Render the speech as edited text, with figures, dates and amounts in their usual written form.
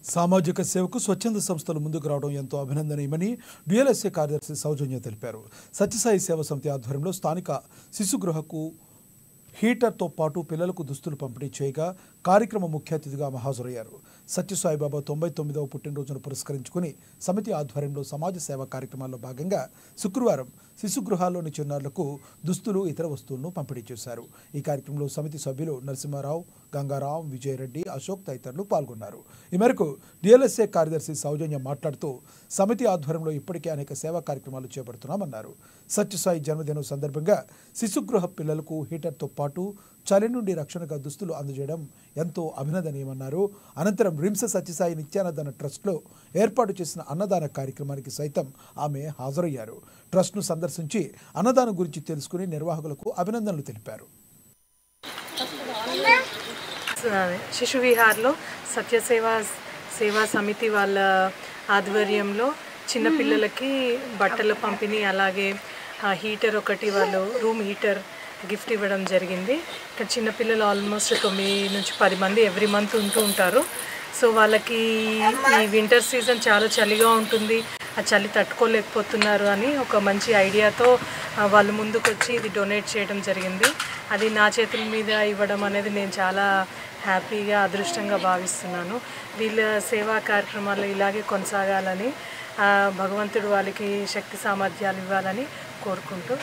సామాజిక సేవకు స్వచ్ఛంద సంస్థలు ముందుకు రావడం ఎంతో అభినందనీయమని డిఎల్ఎస్ఏ కార్యదర్శి సౌజన్య తెలిపారు. సత్యసాయి సేవా సమితి ఆధ్వర్యంలో స్థానిక శిశుగృహకు హీటర్తో పాటు పిల్లలకు దుస్తులు పంపిణీ చేయగా కార్యక్రమ ముఖ్య అతిథిగా హాజరయ్యారు. సత్యసాయిబాబా 99వ పుట్టినరోజును పురస్కరించుకుని సమితి ఆధ్వర్యంలో సమాజ సేవా కార్యక్రమాల్లో భాగంగా శుక్రవారం శిశుగృహాల్లోని చిన్నారులకు దుస్తులు ఇతర వస్తువులను పంపిణీ చేశారు. ఈ కార్యక్రమంలో సమితి సభ్యులు నరసింహారావు, గంగారాం, విజయరెడ్డి, అశోక్ తదితరులు పాల్గొన్నారు. ఈ మేరకు డిఎల్ఎస్ఏ కార్యదర్శి సౌజన్య మాట్లాడుతూ సమితి ఆధ్వర్యంలో ఇప్పటికే అనేక సేవా కార్యక్రమాలు చేపడుతున్నామన్నారు. సత్యసాయి జన్మదినం సందర్భంగా శిశుగృహ పిల్లలకు హీటర్తో పాటు చలి నుండి రక్షణగా దుస్తులు అందజేయడం ఎంతో అభినందనీయమన్నారు. అనంతరం రిమ్స్ సత్యసాయి నిత్యాన్నదాన ట్రస్ట్లో ఏర్పాటు చేసిన అన్నదాన కార్యక్రమానికి సైతం ఆమె హాజరయ్యారు. ట్రస్ట్ను సందర్శించి అన్నదానం గురించి తెలుసుకుని నిర్వాహకులకు అభినందనలు తెలిపారు. శిశు విహార్లో సేవా సమితి వాళ్ళ ఆధ్వర్యంలో చిన్నపిల్లలకి బట్టల పంపిణీ, అలాగే హీటర్ ఒకటి వాళ్ళు రూమ్ హీటర్ గిఫ్ట్ ఇవ్వడం జరిగింది. ఇక్కడ చిన్నపిల్లలు ఆల్మోస్ట్ 9 నుంచి 10 మంది ఎవ్రీ మంత్ ఉంటూ ఉంటారు. సో వాళ్ళకి ఈ వింటర్ సీజన్ చాలా చలిగా ఉంటుంది, ఆ చలి తట్టుకోలేకపోతున్నారు అని ఒక మంచి ఐడియాతో వాళ్ళు ముందుకు వచ్చి ఇది డొనేట్ చేయడం జరిగింది. అది నా చేతుల మీద ఇవ్వడం అనేది నేను చాలా హ్యాపీగా, అదృష్టంగా భావిస్తున్నాను. వీళ్ళ సేవా కార్యక్రమాలు ఇలాగే కొనసాగాలని, భగవంతుడు వాళ్ళకి శక్తి సామర్థ్యాలు ఇవ్వాలని కోరుకుంటూ